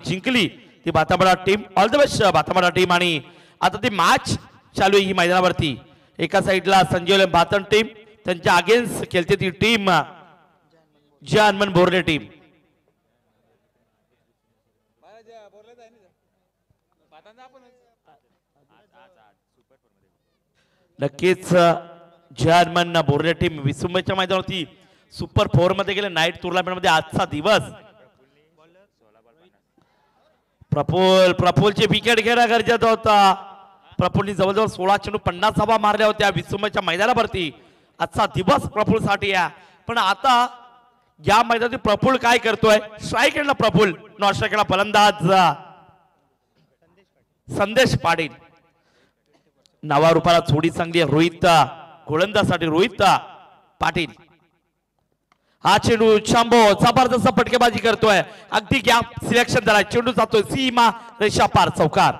जिंकली ती बातामाडा टीम. ऑल द बेस्ट बातामाडा टीम. आणि आता ती मॅच चालू आहे ही मैदानावरती. एका साइडला संजीवले भातन टीम, त्यांच्या अगेन्स्ट खेळते ती टीम जय हनुमान बोर्ले टीम. नक्कीच जय हनुमान बोर्ले टीम विसुंबईच्या मैदानावरती सुपर 4 मध्ये गेले नाईट टुर्नामेंट मध्ये. आजचा दिवस प्रफुलची विकेट घेणं गरजेचं होता. प्रफुलनी जवळजवळ 16 चेंडू 50 धावा मारल्या होत्या विसुंबईच्या मैदानावरती. आजचा दिवस प्रफुलसाठी आहे. पण आता या मैदानात प्रफुल काय करतोय? स्ट्राईक एंडला प्रफुल, नॉन स्ट्राईकला फलंदाज संदेश पाटील. नवा रूपाला थोडी चांगली आहे रोहित गोलंदाजसाठी रोहित पाटील. हा चेंडू चांबो जबरदस्त फटकेबाजी करतोय. अगदी गॅप सिलेक्शन झाला. चेंडू जातोय सीमा रेषा पार चौकार.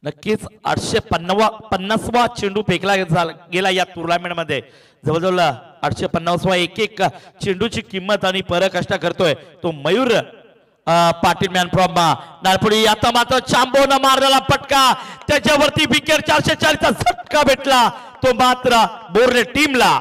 नक्कीच 850वा चेंडू फेकला गेला या टुर्नामेंट मध्ये. जवळजवळ 850वा एक चेंडूची किंमत आणि पराकाष्ठा करतोय तो मयूर पाटील मॅन फ्रॉम नारपुडी. आता मात्र चांबोनं मारलेला फटका त्याच्यावरती विकेट 440चा झटका भेटला तो मात्र बोर्ले टीमला.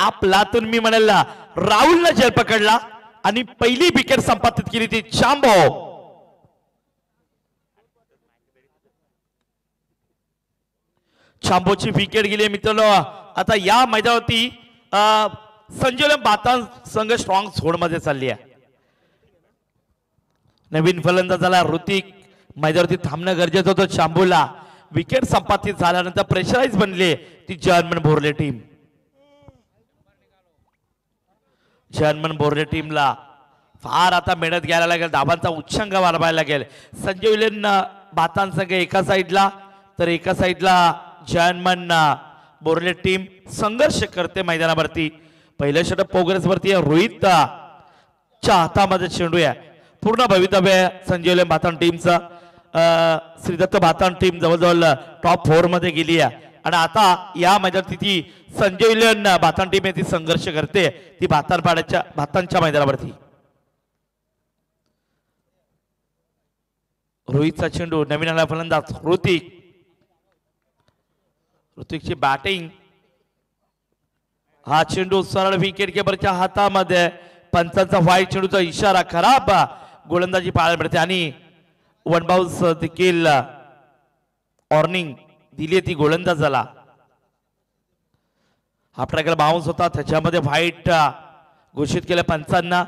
आपलातून मी म्हणाल राहुलला झेल पकडला आणि पहिली विकेट संपादित केली ती चांबो. चांबोची विकेट गेली मित्रांनो. आता या मैदानावरती संजय बातान संघ स्ट्रॉंग झोन मध्ये चालली आहे. नवीन फलंदाजाला ऋतिक मैदानावरती थांबणं गरजेचं होतं. चांबोला विकेट संपादित झाल्यानंतर प्रेशराइज बनली ती जय हनुमान बोर्ले टीम. जय हनुमान बोर्ले टीमला फार आता मेहनत घ्यायला लागेल. धाबांचा उच्चांक वाढवायला लागेल. संजय विलेन बातांसंघ एका साईडला तर एका साईडला जय हनुमान बोर्ले टीम संघर्ष करते मैदानावरती. पहिल्या षटक प्रोग्रेस वरती रोहितच्या हातामध्ये चेंडू आहे. पूर्ण भवितव्य संजय विलेन बातान टीमचा. श्रीदत्त बातान टीम जवळजवळ टॉप 4 मध्ये गेली आहे. आणि आता या मैदानात ती संजय विलेन बातान टीम ती संघर्ष करते ती भातांच्या मैदानावरती. रोहितचा चेंडू नवीन आला फलंदाज ऋतिकची बॅटिंग. हा चेंडू सरळ विकेट किपरच्या हातामध्ये. पंचांचा व्हाईट चेंडूचा इशारा. खराब गोलंदाजी पाहायला मिळते आणि वन बाउन्स देखील वॉर्निंग दिली ती गोलंदाजाला. हा ट्रॅकला बाउन्स होता त्याच्यामध्ये व्हाईट घोषित केलं पंचांना.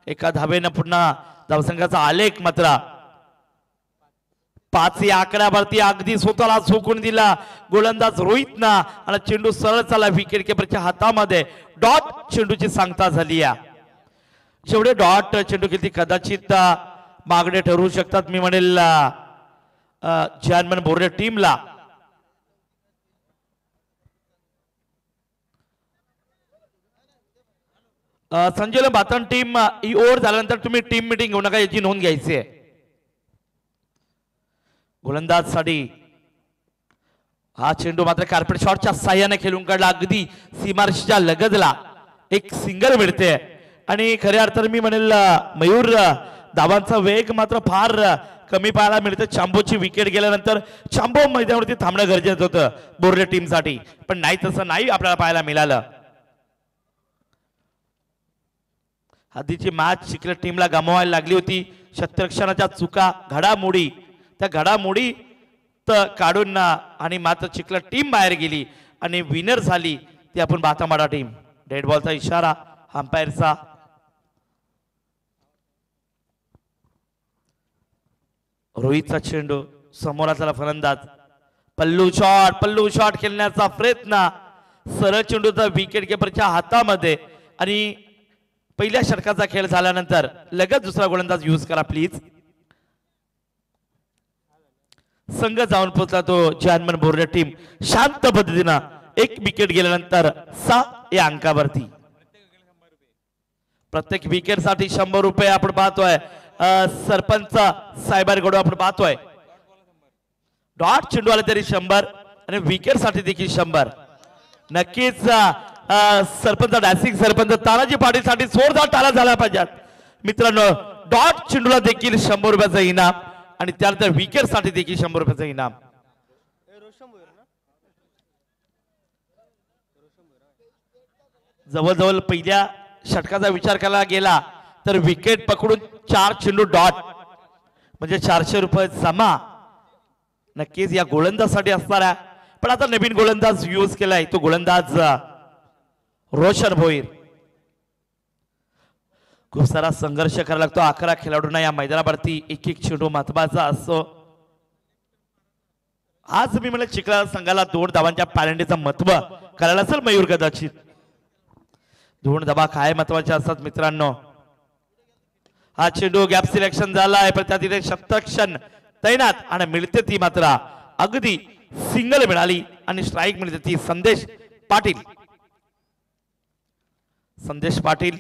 एका धावेनं पुन्हा धावसंघाचा आलेख मात्र 5 या आकड्यावरती अगदी स्वतःला झोकून दिला गोलंदाज रोहितना आणि चेंडू सरळ चालला विकेट किपरच्या हातामध्ये. डॉट चेंडूची सांगता झाली आहे. जेवढे डॉट चेंडू किती कदाचित मागणे ठरवू शकतात मी म्हणेल जय हनुमान बोर्ले टीमला. संजय बातन टीम ही ओव्हर झाल्यानंतर तुम्ही टीम मीटिंग घेऊ नका याची नोंद घ्यायची आहे. गोलंदाज साठी हा चेंडू मात्र कार्पेट शॉटच्या साह्याने खेळून काढला. अगदी सीमारेषेच्या लगदला एक सिंगल मिळते. आणि खऱ्या अर्थाने मी म्हणेल मयूर धावांचा वेग मात्र फार कमी पाहायला मिळते. चांबोची विकेट गेल्यानंतर चांबो मैदानावरती थांबणं गरजेचं होतं बोर्ले टीमसाठी. पण नाही तसं नाही आपल्याला पाहायला मिळालं. आधीची मॅच चिखले टीमला गमवायला लागली होती. क्षेत्ररक्षणाच्या चुका घडामोडी त्या घडामोडी काढून आणि मात्र चिखले टीम बाहेर गेली आणि विनर झाली ती आपण बातामाडा टीम. डेड बॉलचा इशारा अंपायरचा. रोहितचा चेंडू समोराचा फलंदाज. पल्लू शॉट खेळण्याचा प्रयत्न सरळ चेंडूचा विकेट किपरच्या हातामध्ये आणि पहिल्या षटकाचा खेळ झाल्यानंतर लगेच दुसरा गोलंदाज यूज करा प्लीज. संघ जाऊन पोहोचला तो जानमन बोर्डे टीम शांत पद्धतीने एक विकेट गेल्यानंतर 6 या अंकावरती. प्रत्येक विकेट साठी 100 रुपये आपण पाहतोय. सरपंच साहेबांकडून आपण पाहतोय डॉट चेंडू आले तरी 100 आणि विकेट साठी देखील 100. नक्कीच सरपंच डॅसिंग सरपंच तानाजी पाटील साठी जोरदार टाळ्या झाला पाहिजेत मित्रांनो. डॉट चेंडूला देखील 100 रुपयाचं इनाम आणि त्यानंतर विकेट साठी देखील 100 रुपयाचं इनाम. जवळजवळ पहिल्या षटकाचा विचार करायला गेला तर विकेट पकडून 4 चेंडू डॉट म्हणजे 400 रुपये जमा नक्कीच या गोलंदाजसाठी असणार आहे. पण आता नवीन गोलंदाज यूज केलाय तो गोलंदाज रोशन भोईर. खूप सारा संघर्ष करायला लागतो 11 खेळाडूंना या मैदानावरती. एक एक चेंडू महत्वाचा असतो. आज मी म्हणलं चिखला संघाला 2 धावांच्या पॅरेंटीचं महत्व करायला असेल मयूर कदाचित. 2 धावा काय महत्वाच्या असतात मित्रांनो. हा चेंडू गॅप सिलेक्शन झालाय पण त्या तिथे शतक्षण तैनात आणि मिळते ती मात्र अगदी सिंगल मिळाली आणि स्ट्राइक मिळते ती संदेश पाटील. संदेश पाटील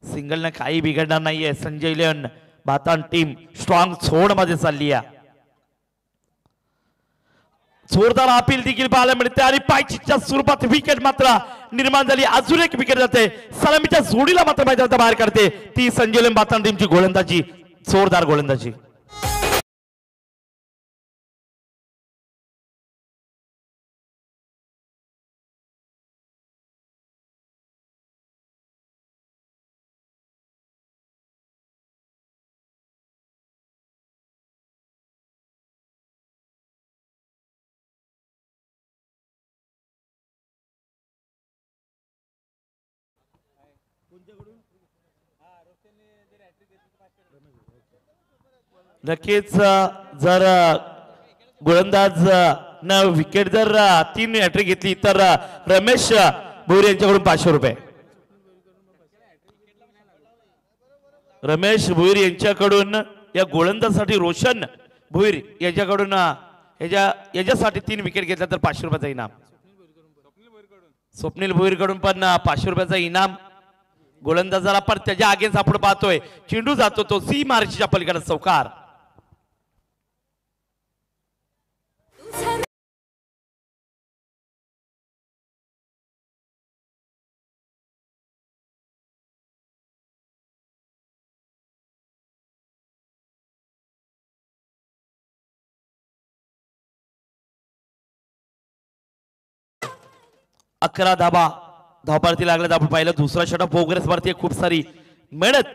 सिंगलने काही बिघडणार नाहीये. संजय लिओन बातान टीम स्ट्रॉंग झोन मध्ये चालली आहे. जोरदार अपील देखील पाहायला मिळते आणि पायचीच्या स्वरूपात विकेट मात्र निर्माण झाली. अजून एक विकेट जाते सलामीच्या जोडीला मात्र मैदानात बाहेर काढते ती संजय लिओन बातान टीमची गोलंदाजी. जोरदार गोलंदाजी. नक्कीच जर गोलंदाज न विकेट जर 3 हॅट्रिक घेतली तर रमेश भोईर यांच्याकडून 500 रुपये. रमेश भोईर यांच्याकडून या गोलंदाजसाठी रोशन भोईर यांच्याकडून याच्यासाठी 3 विकेट घेतला तर 500 रुपयाचा इनाम. स्वप्नील भोईर कडून पण 500 रुपयाचा इनाम गोलंदाजाला. पण त्याच्या आगेच आपण पाहतोय चेंडू जातो तो सी मार्चच्या पलीकडे चौकार. अकरा धाबा धावपारती लागले. आपण पाहिलं दुसरा षटक प्रोग्रेस वरती खूप सारी मेहनत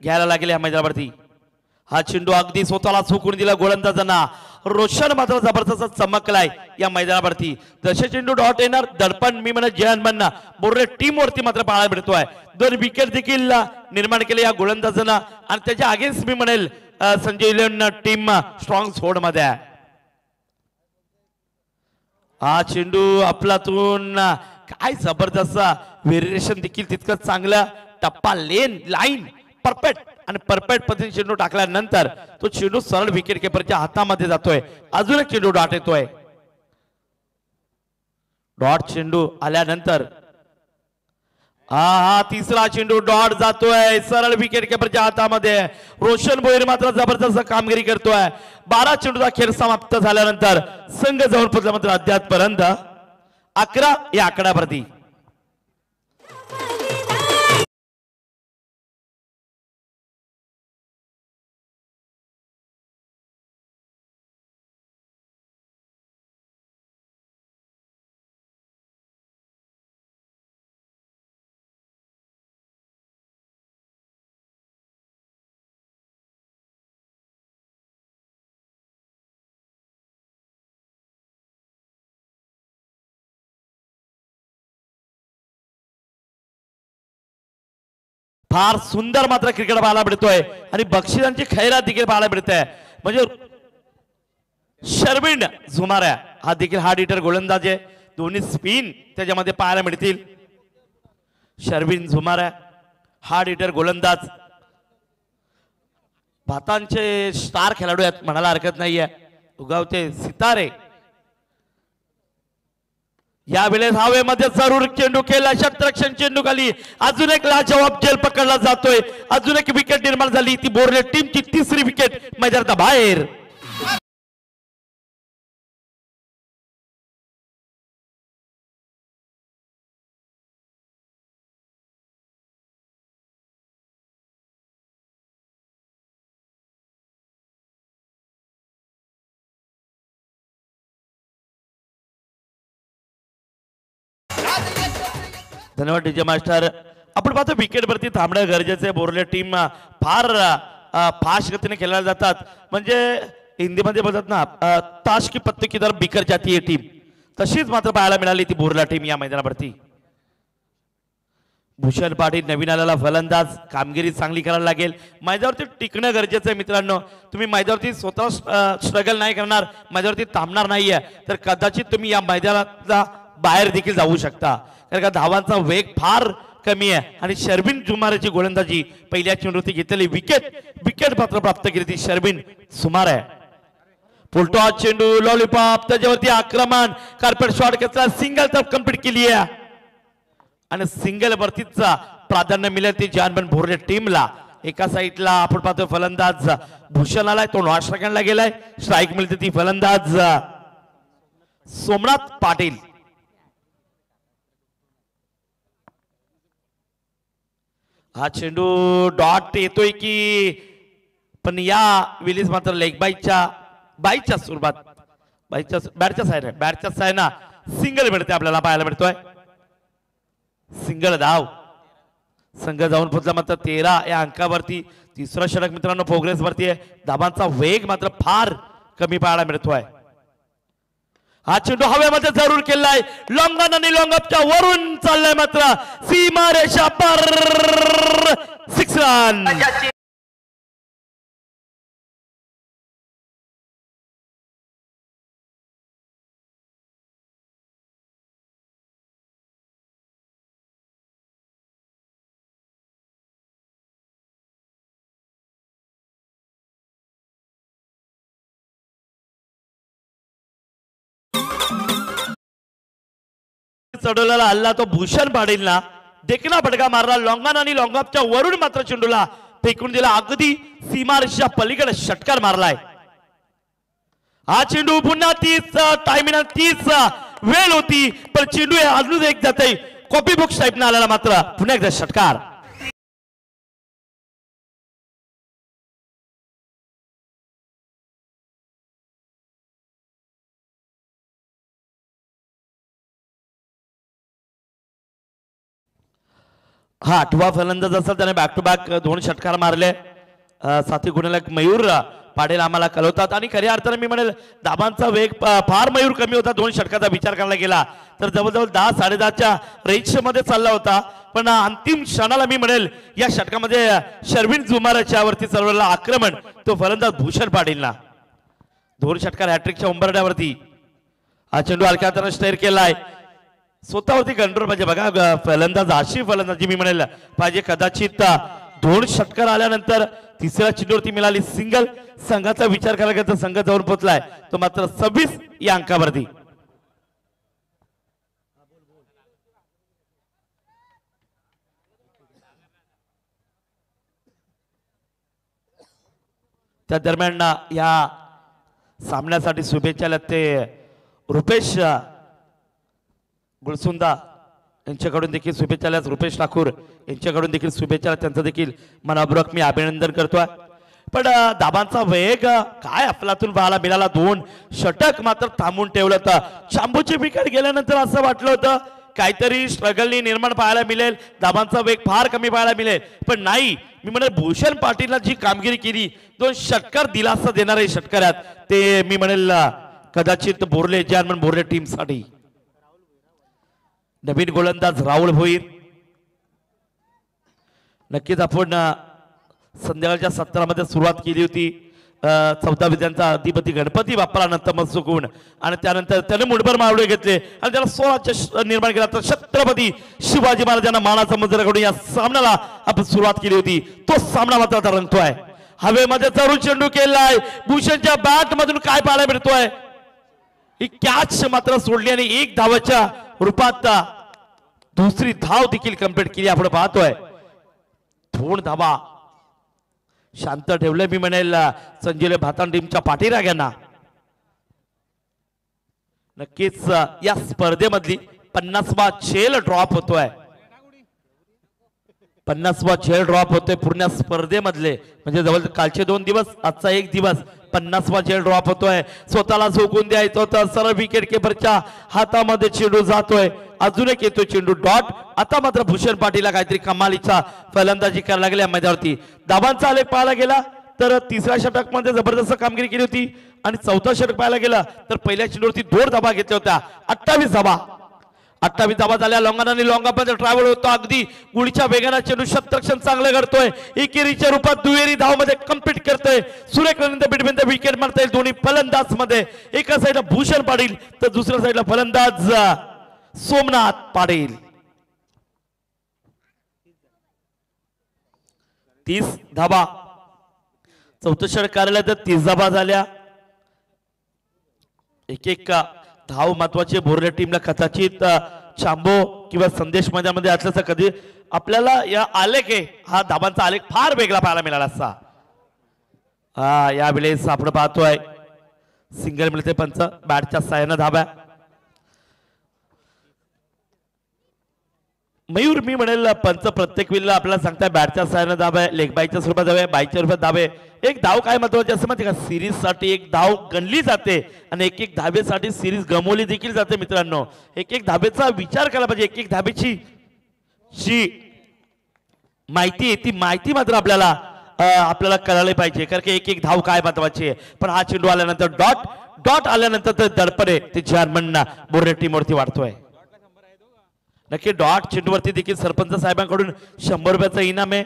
घ्यायला लागली या मैदानावरती. हा चेंडू अगदी स्वतःला चुकून दिला गोलंदाजांना. रोशन मात्र जबरदस्त चमकलाय या मैदानावरती. जसे चेंडू डॉट येणार दडपण मी म्हणत जयन बोर्डे टीम वरती मात्र पाहायला मिळतोय. 2 विकेट देखील निर्माण केले या गोलंदाजांना आणि त्याच्या अगेन्स्ट मी म्हणेल संजय लिओन टीम स्ट्रॉंग झोन मध्ये आहे. हा चेंडू आपलातून काय जबरदस्त व्हेरिएशन देखील तितकंच चांगलं. टप्पा लेन लाईन परफेक्ट आणि परफेक्ट पद्धतीने चेंडू टाकल्यानंतर तो चेंडू सरळ विकेट किपरच्या हातामध्ये जातोय. अजून एक चेंडू डॉट येतोय. डॉट चेंडू आल्यानंतर हा तिसरा चेंडू डॉट जातोय सरळ विकेट किपरच्या हातामध्ये. रोशन भोईर मात्र जबरदस्त कामगिरी करतोय. 12 चेंडूचा खेळ समाप्त झाल्यानंतर संघ जाऊन पोहोचला मात्र अद्यापपर्यंत 11 या आकड्यावरती. फार सुंदर मात्र क्रिकेट पाहायला मिळतोय आणि बक्षिसांची खैरात देखील पाहायला मिळते. म्हणजे शर्विन झुमाऱ्या हा देखील हार्ड हिटर गोलंदाज आहे, दोन्ही स्पिन त्याच्यामध्ये पाहायला मिळतील. शर्विन झुमाऱ्या हार्ड हिटर गोलंदाज, भातांचे स्टार खेळाडू आहेत म्हणायला हरकत नाहीये, उगावते सितारे. यावेळेस हवेमध्ये जरूर चेंडू केला, शतरक्षण चेंडू खाली, अजून एक लाजवाब झेल पकडला जातोय, अजून एक विकेट निर्माण झाली, ती बोर्ले टीमची तिसरी विकेट मैदानाच्या बाहेर. धन्यवाद डीजे मास्टर. आपण पाहतो विकेट वरती थांबणं गरजेचं आहे. बोर्ले टीम फार फास्ट गतीने खेळल्या जातात, म्हणजे हिंदीमध्ये बोलतात ना ताश की पत्ते की तरफ बिखर जाती है टीम, तशीच मात्र पाहायला मिळाली ती बोर्ला टीम या मैदानावरती. भूषण पाटील नवीन आलेला फलंदाज, कामगिरी चांगली करायला लागेल. मैदानावरती टिकणं गरजेचं आहे मित्रांनो. तुम्ही मैदानावरती स्वतः स्ट्रगल नाही करणार, मैदानावरती थांबणार नाहीये, तर कदाचित तुम्ही या मैदानातला बाहेर देखील जाऊ शकता, कारण का धावांचा वेग फार कमी आहे. आणि शर्विन झुमाऱ्याची गोलंदाजी पहिल्या चेंडूवरती घेतलेली विकेट मात्र प्राप्त केली ती शर्विन झुमाऱ्या. फुलटॉस चेंडू, लॉलीपॉप, त्याच्यावरती आक्रमण, कार्पेट शॉट घेतला, सिंगल तर कंप्लीट केली आहे आणि सिंगल वरतीचा प्राधान्य मिळेल ती जानबन भोरले टीमला. एका साईडला आपण पाहतो फलंदाज भूषण आलाय, तो नॉट सेकंडला गेलाय, स्ट्राईक मिळते ती फलंदाज सोमनाथ पाटील. हा चेंडू डॉट येतोय की, पण या विलीज मात्र लेग बाईच्या सुरुवात बॅटच्या साईडना सिंगल मिळते, आपल्याला पाहायला मिळतोय सिंगल धाव. संघ जाऊन पोहोचला मात्र 13 या अंकावरती. तिसरा षटक मित्रांनो प्रोग्रेस वरती आहे, धाबांचा वेग मात्र फार कमी पाहायला मिळतोय. हा चेंडू हवेमध्ये जरूर केलाय, लॉंगन आणि लॉंगअपच्या वरून चाललाय मात्र सीमा रेषा पर 6 रन. चढवलेला हल्ला तो भूषण पाटीलला देखना फटका मारला, लॉंगन आणि लॉंगअपच्या वरून मात्र चेंडूला फेकून दिला, अगदी सीमारेषेच्या पलीकडे षटकार मारलाय. हा चेंडू पुन्हा 30 वेळ होती, पण चेंडू अजून एक जाते कॉपी बुक टाईप न आलेला, मात्र पुन्हा एकदा षटकार. हा 8वा फलंदाज असेल, त्याने बॅक टू बॅक 2 षटकार मारले. साथी गुणाला मयूर पाटील आम्हाला कळवतात, आणि खऱ्या अर्थाने मी म्हणेल धाबांचा वेग फार मयूर कमी होता. 2 षटकाचा विचार करायला गेला तर जवळजवळ 10-10.5च्या रेंजमध्ये चालला होता, पण अंतिम क्षणाला मी म्हणेल या षटकामध्ये शर्विन झुमाऱ्याच्या वरती चालवलेला आक्रमण तो फलंदाज भूषण पाटीलला. 2 षटकार हॅट्रिकच्या उंबरड्यावरती. हा चेंडू हलक्या हाताने स्टेअर केलाय, स्वतःवरती कंट्रोल पाहिजे बघा फलंदाज, अशी फलंदाजी मी म्हणेल पाहिजे. कदाचित 2 षटकार आल्यानंतर तिसऱ्या चेंडूवरती मिळाली सिंगल. संघाचा विचार करायला गेला तर संघ जाऊन पोहोचलाय तो मात्र 26 या अंकावरती. त्या दरम्यान या सामन्यासाठी शुभेच्छा ते रुपेश गुळसुंदा यांच्याकडून देखील शुभेच्छा, रुपेश ठाकूर यांच्याकडून देखील शुभेच्छा, त्यांचं देखील मनापूर्वक मी अभिनंदन करतोय. पण धाबांचा वेग काय अफलातून पाहायला मिळाला. 2 षटक मात्र थांबून ठेवलं होतं. शांभूची विकेट गेल्यानंतर असं वाटलं होतं काहीतरी स्ट्रगलनी निर्माण पाहायला मिळेल, धाबांचा वेग फार कमी पाहायला मिळेल, पण नाही. मी म्हणेल भूषण पाटीलला जी कामगिरी केली, 2 षटकार दिलासा देणारे षटकार आहेत ते मी म्हणेल कदाचित बोर्ले जानमन बोर्ले टीमसाठी. नवीन गोलंदाज राहुल भोईर. नक्कीच आपण संध्याकाळच्या सत्रामध्ये सुरुवात केली होती 14 विद्यांचा अधिपती गणपती बाप्पाला नतमस्तकून आणि त्यानंतर त्याने मुठभर मावळे घेतले आणि त्याला स्वराज्य निर्माण केला. तर छत्रपती शिवाजी महाराजांना मानाचा मुजरा करून या सामन्याला आपण सुरुवात केली होती. तो सामना मात्र आता रंगतोय. हवेमध्ये चढून चेंडू केलाय. भूषणच्या बॅट मधून काय पाहायला मिळतोय, ही कॅच मात्र सोडली आणि 1 धावाच्या रूपात दुसरी धाव देखील कंप्लीट केली. आपण पाहतोय 2 धावा शांत ठेवले मी म्हणेल संजय भातान टीमच्या पाठीराग्यांना. नक्कीच या स्पर्धेमधली 50वा झेल ड्रॉप होतोय. 50वा झेल ड्रॉप होतोय पूर्ण स्पर्धेमधले, म्हणजे जवळ कालचे 2 दिवस आजचा 1 दिवस 50वा झेल ड्रॉप होतोय. स्वतःला झोकून द्यायचं होतं, सरळ विकेट किपरच्या हातामध्ये चेंडू जातोय. अजून एक येतोय चेंडू डॉट. आता मात्र भूषण पाटीलला काहीतरी कमालीचा फलंदाजी करायला लागल्या मैदानावरती. धावांचा आलेख पाहायला गेला तर 3ऱ्या षटकामध्ये जबरदस्त कामगिरी केली होती आणि 4था षटक पाहायला गेला तर पहिल्या चेंडूवरती 2 धावा घेतल्या होत्या. 28 धावा 28 धावा झाल्या. लॉंगन आणि लॉंगामध्ये ट्रॅव्हल होतो. अगदी गुळीच्या वेगाने चेंडू शतरक्षण चांगलं करतोय. एकेरीच्या रूपात दुहेरी धावमध्ये कम्प्लीट करतोय. सुरेख बिटवीन द विकेट मारता येईल दोन्ही फलंदाज मध्ये. एका साईडला भूषण पाटील तर दुसऱ्या साईडला फलंदाज सोमनाथ पाटील. 30 धावा 4थं षटक कार्यालय तर 30 धावा झाल्या. एक धाव महत्वाचे. बोरले टीमला कदाचित चांबो किंवा संदेश मैदानामध्ये असल्याचं कधी आपल्याला या आलेख आहे हा धावांचा आलेख फार वेगळा पाहायला मिळाला असता. यावेळेस आपण पाहतोय सिंगल मिळते पंच बॅटच्या साहाय्याने धाव्या. मयूर मी म्हणेल पंच प्रत्येक वेळेला आपल्याला सांगताय बॅटच्या साहाय्याने धावे, लेग बायच्या स्वरूपात धावे, बायच्या स्वरूपात धावे. एक धाव काय महत्वाची असं माहिती का, सिरीज साठी एक धाव गणली जाते आणि एक धावेसाठी सिरीज गमवली देखील जाते. मित्रांनो एक धावेचा विचार केला पाहिजे. एक धावेची जी माहिती आहे ती माहिती मात्र आपल्याला कळाली पाहिजे, कारण की एक धाव काय महत्वाची आहे. पण हा चेंडू आल्यानंतर डॉट आल्यानंतर तर दडपणे ते जर्मन बोर्डे टीमवरती वाढतोय. नक्की डॉट चेंडूवरती देखील सरपंच साहेबांकडून 100 रुपयाचा इनाम आहे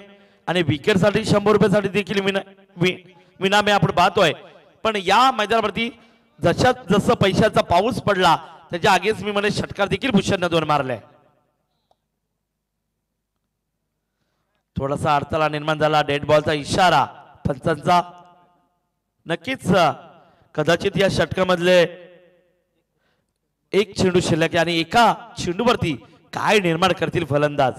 आणि विकेटसाठी 100 रुपयासाठी देखील इनाम आहे आपण पाहतोय. पण या मैदानावरती जसं पैशाचा पाऊस पडला त्याच्या आगेच मी म्हणे षटकार देखील भूषणनं 2 मारले. थोडासा अडथळा निर्माण झाला. डेड बॉलचा इशारा पंचांचा. नक्कीच कदाचित या षटकामधले एक चेंडू शिल्लक आणि एका चेंडूवरती काय निर्माण करतील फलंदाज.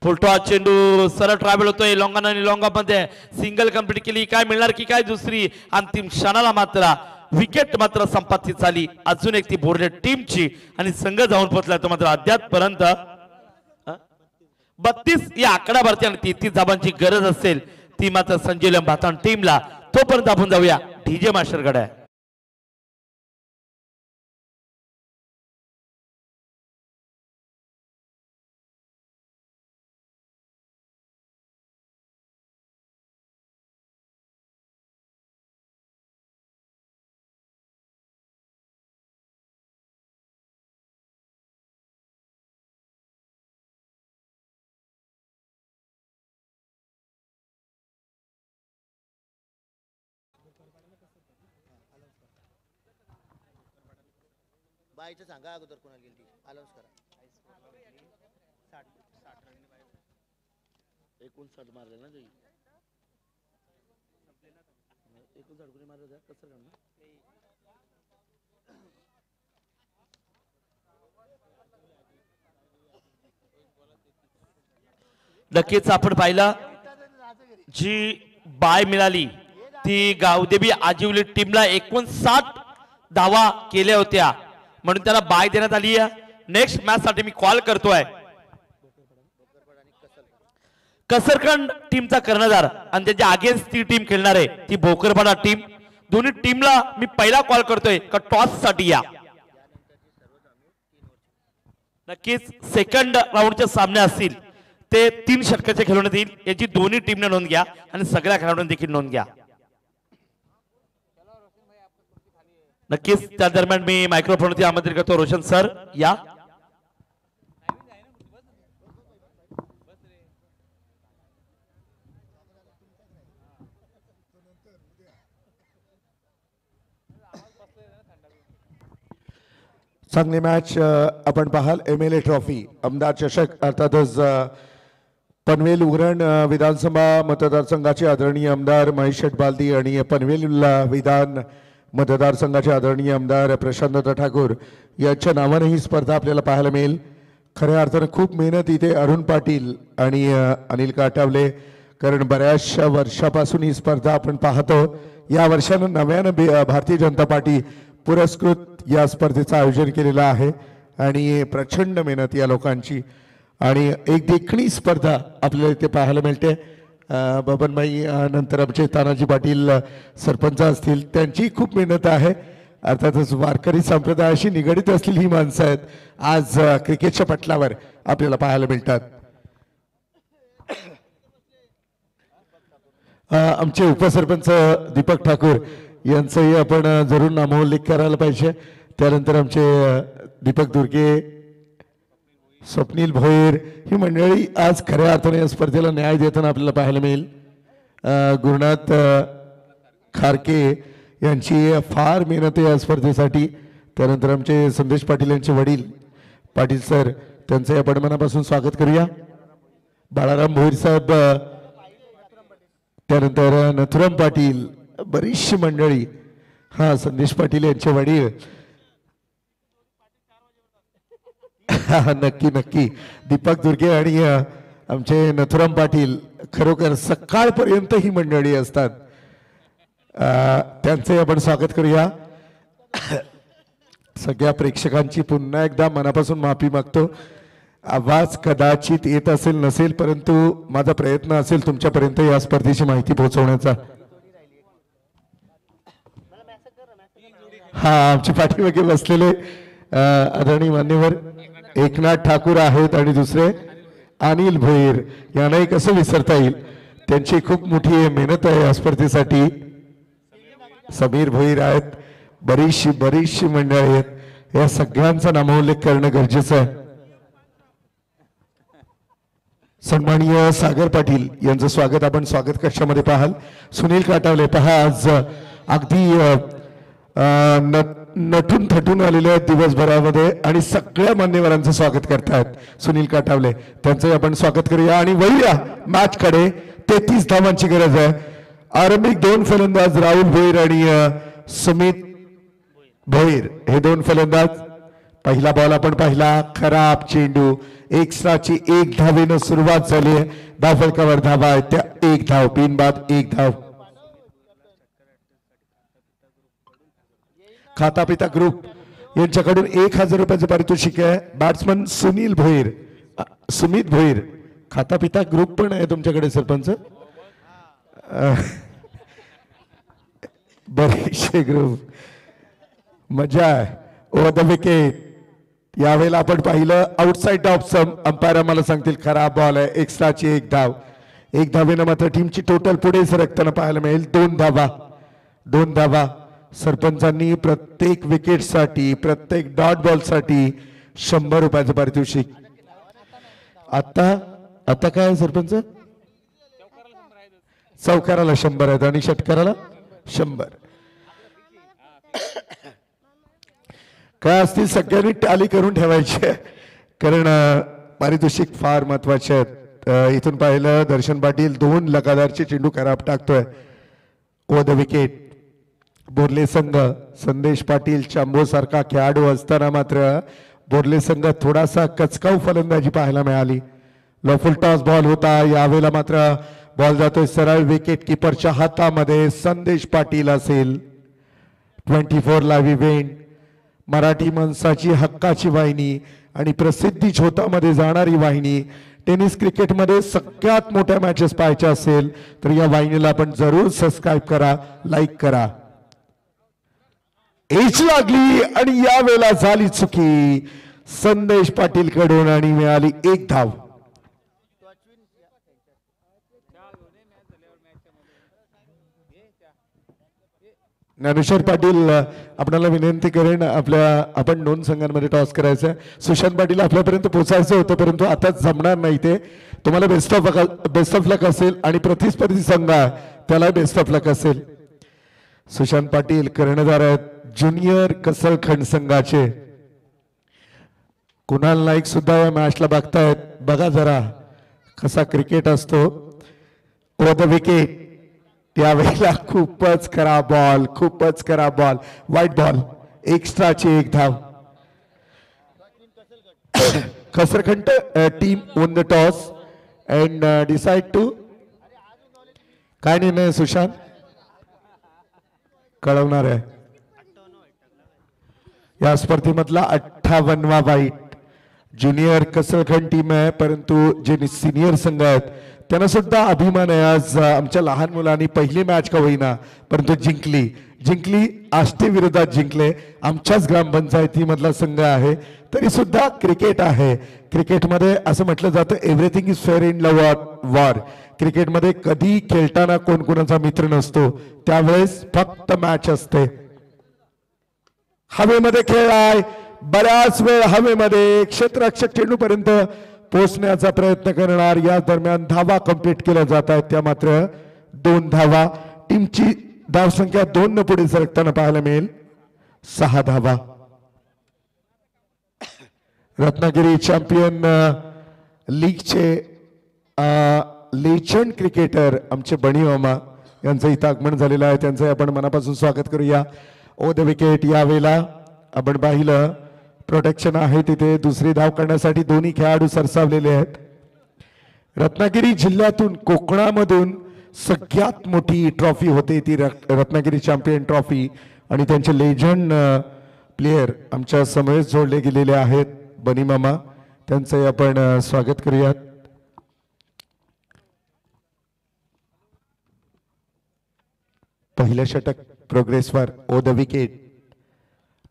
फुलटॉस चेंडू सरळ ट्रॅव्हल होतोय. लॉंगन आणि लॉंगामध्ये सिंगल कंप्लीट केली. काय मिळणार की काय दुसरी अंतिम क्षणाला मात्र विकेट मात्र संपादित झाली. अजून एक ती बोर्डे टीमची आणि संघ जाऊन पोहोचला तो मात्र अद्यापपर्यंत 32 या आकडावरती आणि 33 धावांची गरज असेल ती मात्र संजय भातान टीमला. तोपर्यंत आपण जाऊया डीजे मास्टरकडे. बायचं सांगा अगोदर कोणाला गेली अलाउन्स करा. 59 मारले ना 59 कोणी मारलं कसं करणार. नक्कीच आपण पाहिलं जी बाय मिळाली ती गावदेवी आजिवली टीमला 59 धावा केल्या होत्या म्हणून त्याला बाय देण्यात आली आहे. नेक्स्ट मॅच साठी मी कॉल करतोय कसरखंड टीमचा कर्णधार आणि त्याच्या अगेन्स्ट ती टीम खेळणार आहे ती भोकरपाडा टीम. दोन्ही टीमला मी पहिला कॉल करतोय का टॉस साठी या. नक्कीच सेकंड राऊंडचे सामने असतील ते 3 षटकाचे खेळवण्यात येईल याची दोन्ही टीमने नोंद घ्या आणि सगळ्या खेळाडूंनी देखील नोंद घ्या. नक्कीच त्या दरम्यान मी मायक्रोफोनवरती आमंत्रित करतो रोशन सर या. चांगली मॅच आपण पाहाल MLA ट्रॉफी आमदार चषक अर्थातच पनवेल उरण विधानसभा मतदारसंघाचे आदरणीय आमदार महेश शेटबालदी आणि पनवेल विधान मतदारसंघाचे आदरणीय आमदार प्रशांत ठाकूर यांच्या नावाने ही स्पर्धा आपल्याला पाहायला मिळेल. खऱ्या अर्थानं खूप मेहनत इथे अरुण पाटील आणि अनिल काटावले, कारण बऱ्याचशा वर्षापासून ही स्पर्धा आपण पाहतो. या वर्षानं नव्यानं भारतीय जनता पार्टी पुरस्कृत या स्पर्धेचं आयोजन केलेलं आहे आणि प्रचंड मेहनत या लोकांची आणि एक देखणी स्पर्धा आपल्याला इथे पाहायला मिळते. बबनभाई नंतर आमचे तानाजी पाटील सरपंच असतील, त्यांची खूप मेहनत आहे. अर्थातच वारकरी संप्रदायाशी निगडित असलेली ही माणसं आहेत आज क्रिकेटच्या पटलावर आपल्याला पाहायला मिळतात. आमचे उपसरपंच दीपक ठाकूर यांचंही आपण जरूर नामोल्लेख करायला पाहिजे. त्यानंतर आमचे दीपक दुर्गे, स्वप्नील भोईर ही मंडळी आज खऱ्या अर्थाने या स्पर्धेला न्याय देताना आपल्याला पाहायला मिळेल. गुरुनाथ खारके यांची फार मेहनत आहे या स्पर्धेसाठी. त्यानंतर आमचे संदेश पाटील यांचे वडील पाटील सर, त्यांचं या मनापासून स्वागत करूया. बाळाराम भोईर साहेब, त्यानंतर नथुराम पाटील, बरीचशी मंडळी. हा संदेश पाटील यांचे वडील. नक्की नक्की दीपक दुर्गे आणि आमचे नथुराम पाटील, खरोखर सकाळपर्यंत ही मंडळी असतात. त्यांचे आपण स्वागत करूया. सगळ्या प्रेक्षकांची पुन्हा एकदा मनापासून माफी मागतो. आवाज कदाचित येत असेल नसेल, परंतु माझा प्रयत्न असेल तुमच्यापर्यंत या स्पर्धेची माहिती पोहोचवण्याचा. हा आमच्या पाठीमागे बसलेले आदरणीय मान्यवर एकनाथ ठाकूर आहेत आणि दुसरे अनिल भोईर, यांनाही कसं विसरता येईल, त्यांची खूप मोठी मेहनत आहे या स्पर्धेसाठी. समीर भोईर आहेत, बरीचशी मंडळी आहेत. या सगळ्यांचा नामोल्लेख करणं गरजेचं आहे. सन्माननीय सागर पाटील यांचं स्वागत आपण स्वागत कक्षामध्ये पाहाल. सुनील काटावले पहा आज अगदी नटून थटून आलेले आहेत दिवसभरामध्ये आणि सगळ्या मान्यवरांचं स्वागत करतायत. सुनील काटावले, त्यांचंही आपण स्वागत करूया आणि वळूया मॅच कडे. 33 धावांची गरज आहे. आरंभिक दोन फलंदाज राहुल भोईर आणि सुमित भोईर हे दोन फलंदाज. पहिला बॉल आपण पाहिला, खराब चेंडू. एक्स्ट्राची 1 धावेनं सुरुवात झाली. धावफलकावर धावा आहेत त्या 1 धाव, बिनबाद 1 धाव. खाता पिता ग्रुप यांच्याकडून 1000 रुपयाचं पारितोषिक आहे. बॅट्समन सुनील भोईर, सुमित भोईर. खाता पिता ग्रुप पण आहे तुमच्याकडे सरपंच? बरेचसे ग्रुप, मजा आहे. Over the wicket. यावेळेला आपण पाहिलं आउटसाइड ऑफ सम. अंपायर आम्हाला सांगतील खराब बॉल आहे. एक्स्ट्राची 1 धाव. 1 धावेनं मात्र टीमची टोटल पुढे सरकताना पाहायला मिळेल. 2 धावा, 2 धावा. सरपंचांनी प्रत्येक विकेटसाठी, प्रत्येक डॉट बॉलसाठी 100 रुपयाचं पारितोषिक. आता काय आहे सरपंच? चौकाराला 100 आहेत आणि षटकाराला 100. काय असतील सगळ्यांनी टाली करून ठेवायची, कारण पारितोषिक फार महत्वाचे आहेत. इथून पाहिलं दर्शन पाटील 2 लगातारचे चेंडू खराब टाकतोय. Over the wicket. बोर्ले संघ, संदेश पाटील चांबो सारखा खेळाडू असताना मात्र बोर्ले संघ थोडासा कचकाऊ फलंदाजी पाहायला मिळाली. लॉफुल टॉस बॉल होता. यावेळेला मात्र बॉल जातोय सरळ विकेट किपरच्या हातामध्ये. संदेश पाटील असेल. 24 लाईव्ह इव्हेंट, मराठी माणसाची हक्काची वाहिनी आणि प्रसिद्धी झोतामध्ये जाणारी वाहिनी. टेनिस क्रिकेटमध्ये सगळ्यात मोठ्या मॅचेस पाहायच्या असेल तर या वाहिनीला आपण जरूर सबस्क्राईब करा, लाईक करा. एच लागली आणि यावेळेला झाली चुकी संदेश पाटील कडून आणि मिळाली 1 धाव. ज्ञानेश्वर पाटील, आपल्याला विनंती करेन, आपण 2 संघांमध्ये टॉस करायचं. सुशांत पाटील आपल्यापर्यंत पोहोचायचं होतं परंतु आता जमणार नाही. ते तुम्हाला बेस्ट ऑफ लक असेल आणि प्रतिस्पर्धी संघ त्याला बेस्ट ऑफ लक असेल. सुशांत पाटील कर्णधार आहेत ज्युनियर कसलखंड संघाचे. कुणाल नाईक सुद्धा या मॅचला बघतायत. बघा जरा कसा क्रिकेट असतो. ओ द विकेट. त्यावेळेला खूपच खराब बॉल, खूपच खराब बॉल, वाईट बॉल, एक्स्ट्राची एक धाव. खसरखंड team won the toss and decide to. काय निर्णय सुशांत कळवणार आहे. या स्पर्धेमधला 58वा वाईट. ज्युनियर कसरखंड टीम आहे, परंतु जे सिनियर संघ आहेत त्यांना सुद्धा अभिमान आहे. आज आमच्या लहान मुलांनी पहिली मॅच का होईना परंतु जिंकली आष्टे विरोधात जिंकले. आमच्याच ग्रामपंचायतीमधला संघ आहे तरी सुद्धा क्रिकेट आहे. क्रिकेटमध्ये असं म्हटलं जातं everything is fair in love war. क्रिकेटमध्ये कधी खेळताना कोण कोणाचा मित्र नसतो, त्यावेळेस फक्त मॅच असते. हवेमध्ये खेळाय, बऱ्याच वेळ हवेमध्ये क्षेत्ररक्षक चेंडूपर्यंत पोहोचण्याचा प्रयत्न करणार. या दरम्यान धावा कंप्लीट केल्या जात आहेत, त्या मात्र 2 धावा. टीमची धावसंख्या 2 न पुढे सरकताना पाहायला मिळेल. 6 धावा. रत्नागिरी चॅम्पियन लीगचे लेजंड क्रिकेटर आमचे बणी मामा यांचं इथं आगमन झालेलं आहे. त्यांचं आपण मनापासून स्वागत करूया. ओ द विकेट. यावेळेला आपण पाहिलं प्रोटेक्शन आहे तिथे. दुसरी धाव करण्यासाठी दोन्ही खेळाडू सरसावलेले आहेत. रत्नागिरी जिल्ह्यातून कोकणामधून सगळ्यात मोठी ट्रॉफी होते ती रत्नागिरी चॅम्पियन ट्रॉफी आणि त्यांचे लेजंड प्लेयर आमच्या समवेत जोडले गेलेले आहेत बनी मामा. त्यांचं आपण स्वागत करूयात. पहिलं षटक प्रोग्रेसवर. Over the wicket.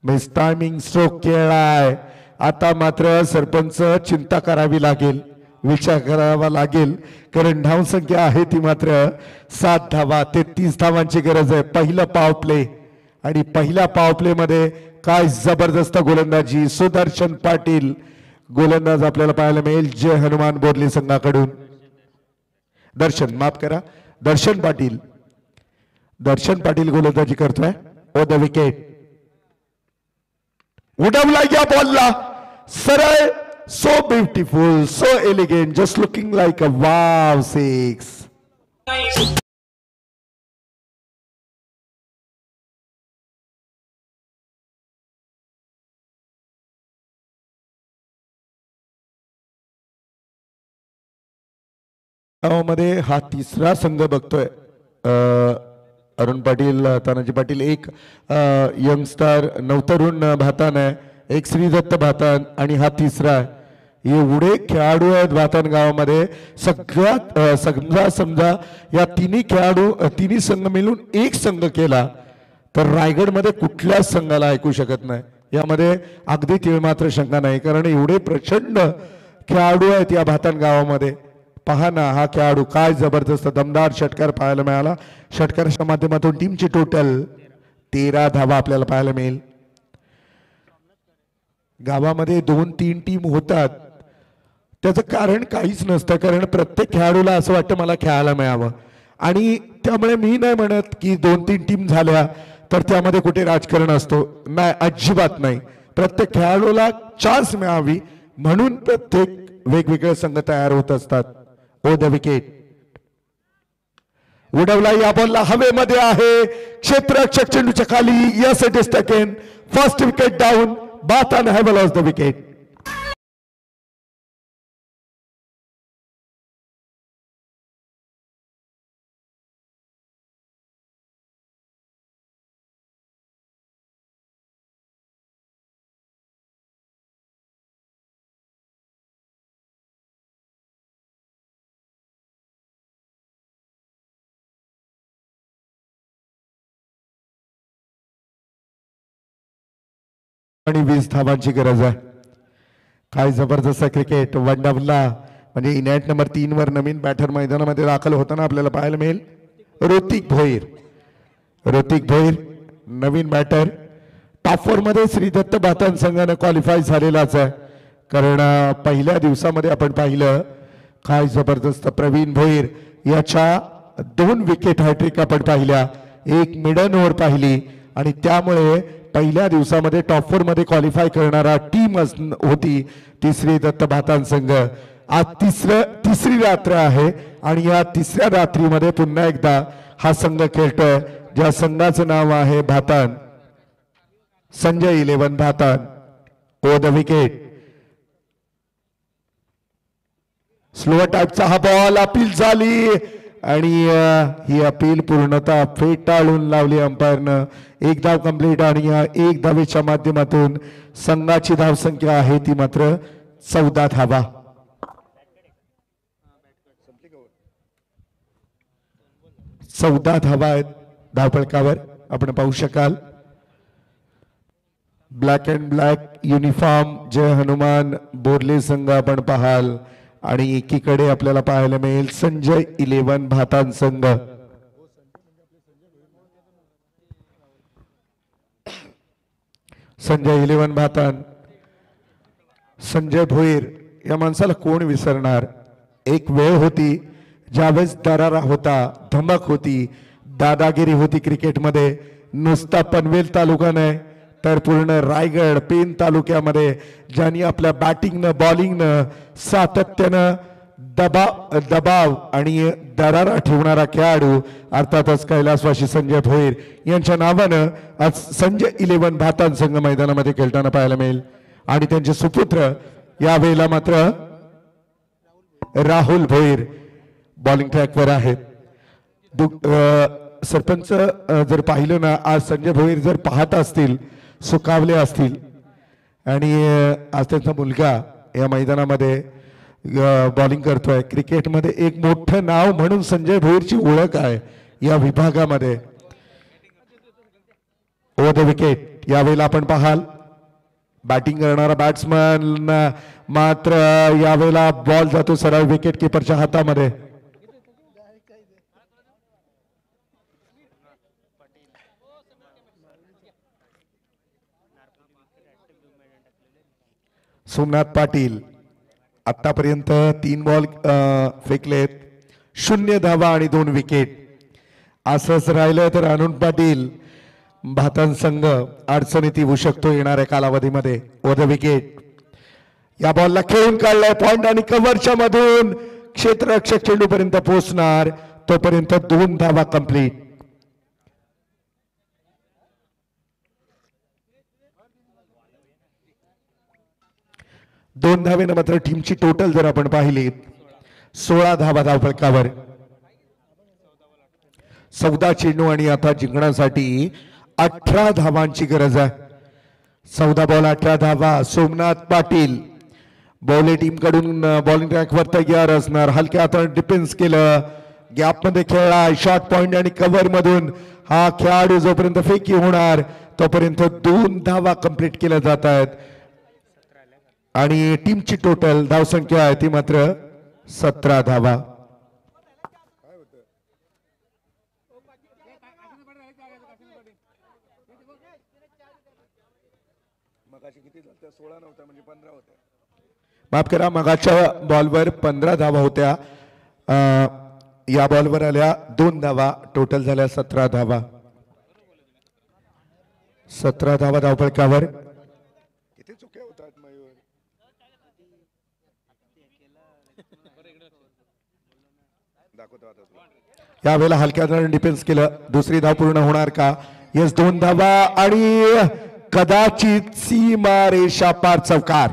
Miss timing stroke खेळाय. आता मात्र सरपंच चिंता करावी लागेल, विचार करावा लागेल, कारण धाव संख्या आहे ती मात्र 7 धावा. 33 धावांची गरज आहे. पहिलं पॉवर प्ले आणि पहिल्या पॉवर प्ले मध्ये काय जबरदस्त गोलंदाजी. सुदर्शन पाटील गोलंदाज आपल्याला पाहायला मिळेल जय हनुमान बोर्ली संघाकडून. दर्शन पाटील गोलंदाजी करतोय. ओ द विकेट. उडवला या बॉलला सरळ. So beautiful, so elegant, just looking like a wow 6. मध्ये हा तिसरा संघ बघतोय. अरुण पाटील, तानाजी पाटील, एक यंगस्टर नवतरुण भातान आहे, एक श्रीदत्त भातान आणि हा तिसरा आहे. एवढे खेळाडू आहेत भातान गावामध्ये. सगळ्यात समजा या तिन्ही संघ मिळून एक संघ केला तर रायगडमध्ये कुठल्याच संघाला ऐकू शकत नाही. यामध्ये अगदी तीळ मात्र शंका नाही, कारण एवढे प्रचंड खेळाडू आहेत या भातान गावामध्ये. पहा ना हा खेळाडू काय जबरदस्त दमदार षटकार पाहायला मिळाला. षटकाराच्या माध्यमातून टीमची टोटल 13 धावा आपल्याला पाहायला मिळेल. गावामध्ये 2-3 टीम होतात त्याचं कारण काहीच नसतं, कारण प्रत्येक खेळाडूला असं वाटतं मला खेळायला मिळावं. आणि त्यामुळे मी नाही म्हणत की 2-3 टीम झाल्या तर त्यामध्ये कुठे राजकारण असतो, नाही, अजिबात नाही. प्रत्येक खेळाडूला चान्स मिळावी म्हणून प्रत्येक वेगवेगळे संघ तयार होत असतात. Over the wicket. उडवला या बॉलला हवेमध्ये आहे. क्षेत्ररक्षक चेंडूच्या खाली. Yes it is taken. First wicket down. बातान हॅव लॉस्ट द विकेट. आणि 20 धावांची गरज आहे. काय जबरदस्त क्रिकेट. वनडावला म्हणजे इनॅट नंबर 3 वर नवीन बॅटर मैदानामध्ये दाखल होताना आपल्याला पाहायला मिळेल ऋतिक भोईर नवीन बॅटर. टॉप 4 मध्ये श्रीदत्त भातान संघानं क्वालिफाय झालेलाच आहे, कारण पहिल्या दिवसामध्ये आपण पाहिलं काय जबरदस्त प्रवीण भोईर याच्या 2 विकेट हॅट्रिक आपण पाहिल्या, एक मिडन ओव्हर पाहिली आणि त्यामुळे पहिल्या दिवसामध्ये टॉप 4 मध्ये क्वालिफाय करणारा टीम होती तिसरी दत्त भातान संघ. आज तिसरी रात्र आहे आणि या तिसऱ्या रात्रीमध्ये पुन्हा एकदा हा संघ खेळतोय, ज्या संघाचं नाव आहे भातान. संजय 11 भातान ओ द विकेट. स्लो टाईपचा हा बॉल अपील झाली आणि ही अपील पूर्णतः फेटाळून लावली अंपायरनं. एक धाव कंप्लीट आणि या एक धावेच्या माध्यमातून संघाची धावसंख्या आहे ती मात्र 14 धावा. आहेत धावफलकावर आपण पाहू शकाल. ब्लॅक अँड ब्लॅक युनिफॉर्म जय हनुमान बोर्ले संघ आपण पाहाल आणि एकीकडे आपल्याला पाहायला मिळेल संजय 11 भातान संघ. संजय 11 भातान. संजय भोईर या माणसाला कोण विसरणार. एक वेळ होती ज्यावेळेस दरारा होता, धमक होती, दादागिरी होती क्रिकेटमध्ये. नुसता पनवेल तालुका नाही तर पूर्ण रायगड पेन तालुक्यामध्ये ज्यांनी आपल्या बॅटिंगनं बॉलिंगनं सातत्यानं दबाव आणि दरारा ठेवणारा खेळाडू अर्थातच कैलासवासी संजय भोईर यांच्या नावानं आज संजय 11 भातान संघ मैदानामध्ये खेळताना पाहायला मिळेल. आणि त्यांचे सुपुत्र यावेळेला मात्र राहुल भोईर बॉलिंग ट्रॅकवर आहेत. सरपंच जर पाहिलं ना, आज संजय भोईर जर पाहत असतील, सुकावले असतील आणि आज त्यांचा मुलगा या मैदानामध्ये बॉलिंग करतोय. क्रिकेटमध्ये एक मोठं नाव म्हणून संजय भोईरची ओळख आहे या विभागामध्ये. ओव्हर द विकेट यावेळेला आपण पाहाल बॅटिंग करणारा बॅट्समन मात्र यावेळेला बॉल जातो सरळ विकेट किपरच्या हातामध्ये. सोमनाथ पाटील आतापर्यंत 3 बॉल फेकलेत, 0 धावा आणि 2 विकेट. असंच राहिलं तर अरुण पाटील भातान संघ अडचणीत येऊ शकतो येणाऱ्या कालावधीमध्ये. ओव्हर द विकेट या बॉलला खेळून काढलाय पॉइंट आणि कव्हरच्या मधून क्षेत्ररक्षक चेंडू पर्यंत पोहोचणार तोपर्यंत 2 धावा कंप्लीट. दोन धावेनं मात्र टीमची टोटल जर आपण पाहिली 16 धावा धावफलकावर. 14 चेंडू आणि आता जिंकण्यासाठी 18 धावांची गरज आहे. 14 बॉल 18 धावा. सोमनाथ पाटील बॉले टीम कडून बॉलिंग ट्रॅकवर तयार असणार. हलक्या हाताने डिफेन्स केलं, गॅप मध्ये खेळला, शॉर्ट पॉइंट आणि कव्हर मधून हा खेळाडू जोपर्यंत फेकी होणार तोपर्यंत 2 धावा कंप्लीट केल्या जात आहेत आणि टीमची टोटल धावसंख्या आहे ती मात्र 17 धावा. माफ करा, मगाच्या बॉलवर 15 धावा होत्या, या बॉलवर आल्या 2 धावा, टोटल झाल्या 17 धावा. 17 धावा धावफलकावर. यावेळेला हलक्या डिफेन्स केलं. दुसरी धाव पूर्ण होणार का? येस, 2 धावा आणि कदाचित सीमा रेषा पार चौकार.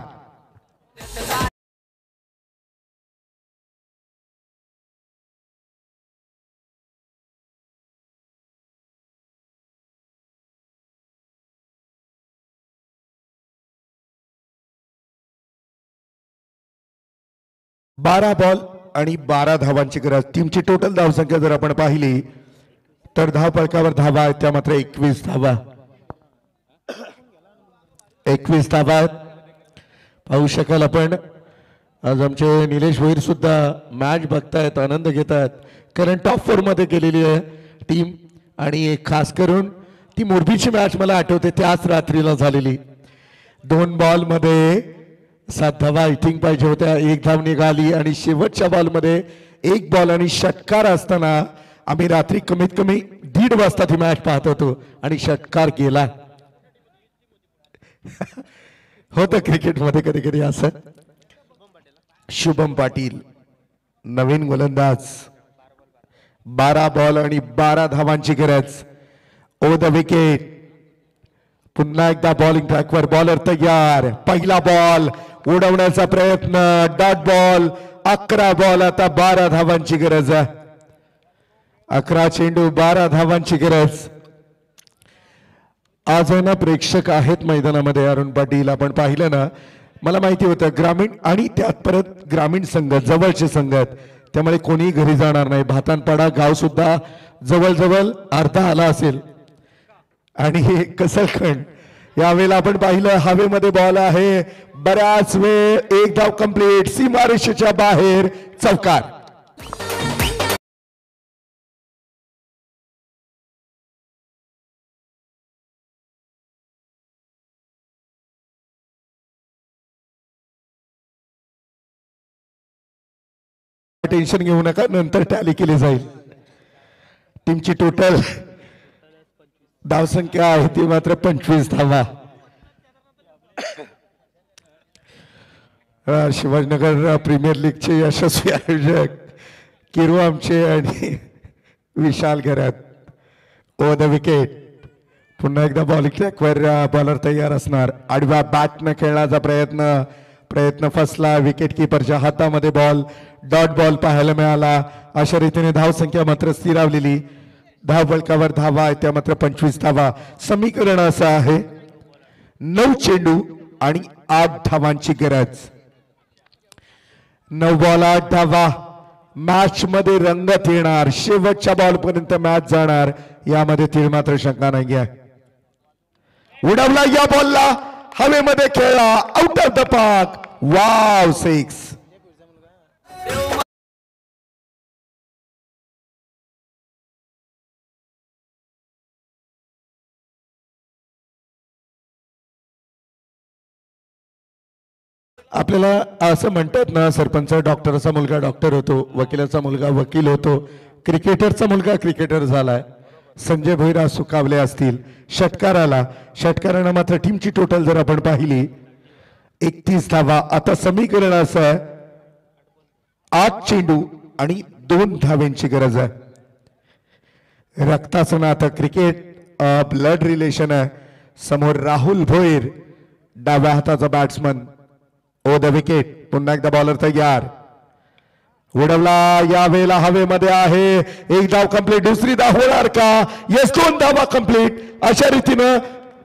बारा बॉल आणि 12 धावांची गरज. टीमची टोटल धावसंख्या जर आपण पाहिली तर धावफलकावर धावा आहेत त्या मात्र 21 धावा. 21 धावा पाहू शकाल आपण. आज आमचे निलेश भोईर सुद्धा मॅच बघतायत, आनंद घेतात, कारण टॉप 4 मध्ये गेलेली आहे टीम आणि खास करून ती मोरबीची मॅच मला आठवते त्याच रात्रीला झालेली. 2 बॉल मध्ये 7 धावा हिटिंग पाहिजे होत्या, 1 धाव निघाली आणि शेवटच्या बॉल मध्ये 1 बॉल आणि षटकार असताना आम्ही रात्री कमीत कमी 1:30 वाजता ती मॅच पाहत होतो आणि षटकार गेला. होतं क्रिकेटमध्ये कधी कधी असं. शुभम पाटील नवीन गोलंदाज, 12 बॉल आणि 12 धावांची गरज. ओ द विकेट. पुन्हा एकदा बॉलिंग ट्रॅकवर बॉलर तयार. पहिला बॉल उडवण्याचा प्रयत्न, डॉट बॉल. 11 बॉल आता 12 धावांची गरज. 11 चेंडू 12 धावांची गरज. आज आहे ना प्रेक्षक आहेत मैदानामध्ये. अरुण पाटील आपण पाहिलं ना, मला माहिती होतं ग्रामीण आणि त्यात परत ग्रामीण संघ जवळचे संघ आहेत, त्यामुळे कोणी घरी जाणार नाही. भातानपाडा गाव सुद्धा जवळजवळ अर्धा आला असेल. आणि कसलखंड यावेळेला आपण पाहिलं हवेमध्ये बॉल आहे. बऱ्याच वेळ एक धाव कंप्लीट. सीमारेषेच्या बाहेर चौकार. टेन्शन घेऊ नका, नंतर टॅली केली जाईल. टीमची टोटल धावसंख्या आहे ती मात्र 25 धावा. शिवाजीनगर प्रीमियर लीगचे यशस्वी आयोजक किरू आमचे आणि विशाल घरात. ओ द विकेट. पुन्हा एकदा बॉलिंग ट्रॅकवर बॉलर तयार असणार. आडव्या बॅटनं खेळण्याचा प्रयत्न फसला. विकेट किपरच्या हातामध्ये बॉल. डॉट बॉल पाहायला मिळाला. अशा रीतीने धावसंख्या मात्र स्थिरावलेली. धाव फलकावर धावा आहे त्या मात्र 25 धावा. समीकरण असं आहे 9 चेंडू आणि 8 धावांची गरज. 9 बॉल 8 धावा. मॅच मध्ये रंगत येणार. शेवटच्या बॉल पर्यंत मॅच जाणार यामध्ये तीळ मात्र शंका नाही आहे. उडवला या बॉलला, हवेमध्ये खेळला, out of the park. Wow 6. आपल्याला असं म्हणतात ना, सरपंच डॉक्टरचा मुलगा डॉक्टर होतो, वकिलाचा मुलगा वकील होतो, क्रिकेटरचा मुलगा क्रिकेटर झालाय. संजय भोईरा सुकावले असतील. षटकारानं मात्र टीमची टोटल जर आपण पाहिली 31 धावा. आता समीकरण असं आहे 8 चेंडू आणि 2 धावांची गरज आहे. रक्ताचं नातं क्रिकेट ब्लड रिलेशन आहे. समोर राहुल भोईर डाव्या हाताचा बॅट्समन. O the wicket. पुन्हा एकदा बॉलर तयार. उडवला या वेळेला हवेमध्ये आहे. एक धाव कंप्लीट. दुसरी धाव होणार का? येस 2 धावा कंप्लीट. अशा रीतीनं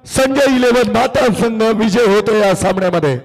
संजय 11 भातान संघ विजय होतो या सामन्यामध्ये.